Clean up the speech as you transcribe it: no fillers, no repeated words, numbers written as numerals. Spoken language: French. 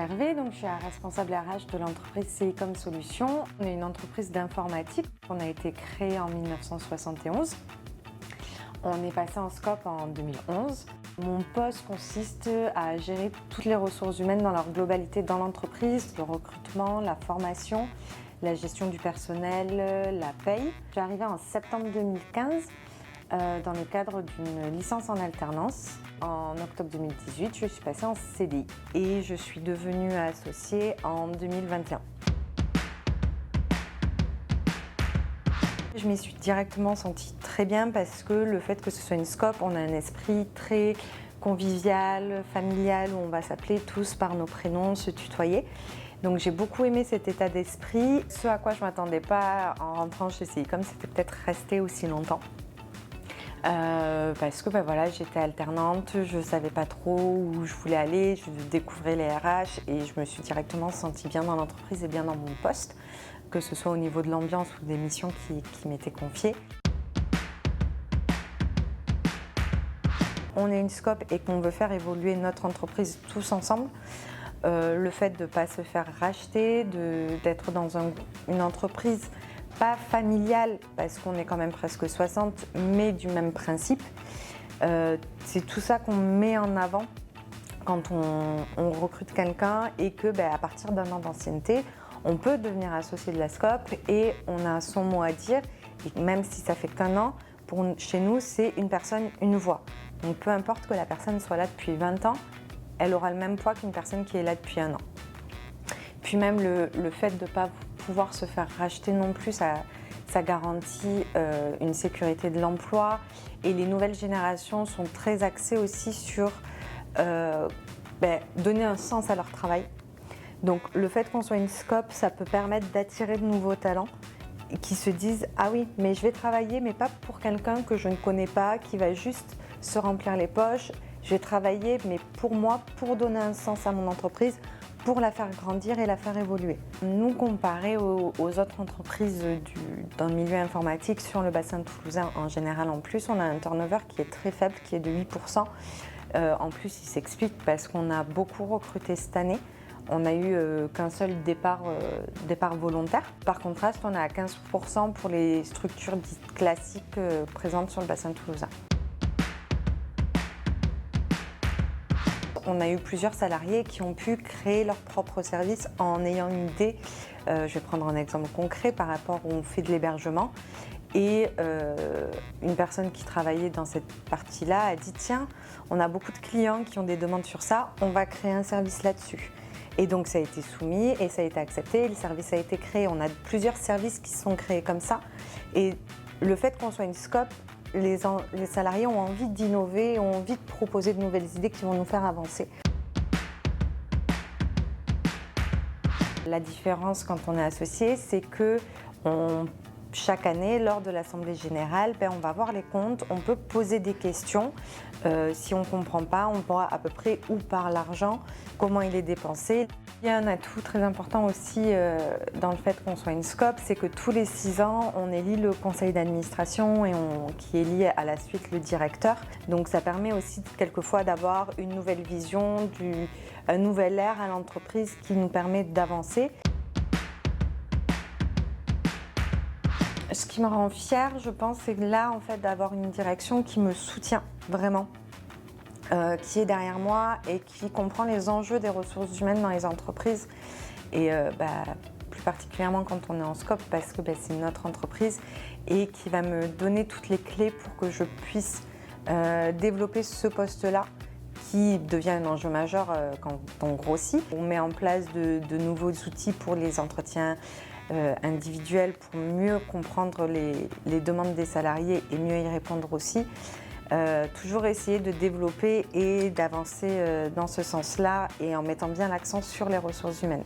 Hervé, donc je suis la responsable RH de l'entreprise CICOM Solutions. On est une entreprise d'informatique. On a été créé en 1971. On est passé en scope en 2011. Mon poste consiste à gérer toutes les ressources humaines dans leur globalité dans l'entreprise, le recrutement, la formation, la gestion du personnel, la paye. Je suis arrivée en septembre 2015 dans le cadre d'une licence en alternance. En octobre 2018, je suis passée en CDI et je suis devenue associée en 2021. Je m'y suis directement sentie très bien parce que le fait que ce soit une scope, on a un esprit très convivial, familial, où on va s'appeler tous par nos prénoms, se tutoyer. Donc j'ai beaucoup aimé cet état d'esprit. Ce à quoi je ne m'attendais pas en rentrant chez CICOM, c'était peut-être rester aussi longtemps. Parce que voilà, j'étais alternante, je ne savais pas trop où je voulais aller, je découvrais les RH et je me suis directement sentie bien dans l'entreprise et bien dans mon poste, que ce soit au niveau de l'ambiance ou des missions qui m'étaient confiées. On est une scope et qu'on veut faire évoluer notre entreprise tous ensemble. Le fait de ne pas se faire racheter, d'être dans une entreprise pas familiale, parce qu'on est quand même presque 60, mais du même principe. C'est tout ça qu'on met en avant quand on recrute quelqu'un et que à partir d'un an d'ancienneté, on peut devenir associé de la scope et on a son mot à dire. Et même si ça fait qu'un an, chez nous, c'est une personne, une voix. Donc peu importe que la personne soit là depuis 20 ans, elle aura le même poids qu'une personne qui est là depuis un an. Puis même le fait de ne pas pouvoir se faire racheter non plus, ça garantit une sécurité de l'emploi. Et les nouvelles générations sont très axées aussi sur donner un sens à leur travail. Donc le fait qu'on soit une scope, ça peut permettre d'attirer de nouveaux talents qui se disent « Ah oui, mais je vais travailler, mais pas pour quelqu'un que je ne connais pas, qui va juste se remplir les poches. Je vais travailler, mais pour moi, pour donner un sens à mon entreprise, pour la faire grandir et la faire évoluer. » Nous, comparé aux autres entreprises dans le milieu informatique sur le bassin toulousain en général, en plus, on a un turnover qui est très faible, qui est de 8%. En plus, il s'explique parce qu'on a beaucoup recruté cette année. On n'a eu qu'un seul départ volontaire. Par contraste, on est à 15% pour les structures dites classiques présentes sur le bassin toulousain. On a eu plusieurs salariés qui ont pu créer leur propre service en ayant une idée. Je vais prendre un exemple concret par rapport où on fait de l'hébergement. Et une personne qui travaillait dans cette partie-là a dit « Tiens, on a beaucoup de clients qui ont des demandes sur ça, on va créer un service là-dessus ». Et donc ça a été soumis et ça a été accepté et le service a été créé. On a plusieurs services qui sont créés comme ça. Et le fait qu'on soit une scope, les salariés ont envie d'innover, ont envie de proposer de nouvelles idées qui vont nous faire avancer. La différence quand on est associé, c'est que chaque année, lors de l'Assemblée générale, on va voir les comptes, on peut poser des questions. Si on ne comprend pas, on voit à peu près où part l'argent, comment il est dépensé. Il y a un atout très important aussi dans le fait qu'on soit une scope, c'est que tous les 6 ans, on élit le conseil d'administration et qui élit à la suite le directeur. Donc ça permet aussi quelquefois d'avoir une nouvelle vision, un nouvel air à l'entreprise qui nous permet d'avancer. Ce qui me rend fière, je pense, c'est là en fait d'avoir une direction qui me soutient vraiment, qui est derrière moi et qui comprend les enjeux des ressources humaines dans les entreprises. Et plus particulièrement quand on est en scope parce que c'est notre entreprise et qui va me donner toutes les clés pour que je puisse développer ce poste-là qui devient un enjeu majeur quand on grossit. On met en place de nouveaux outils pour les entretiens individuels pour mieux comprendre les demandes des salariés et mieux y répondre aussi. Toujours essayer de développer et d'avancer dans ce sens-là et en mettant bien l'accent sur les ressources humaines.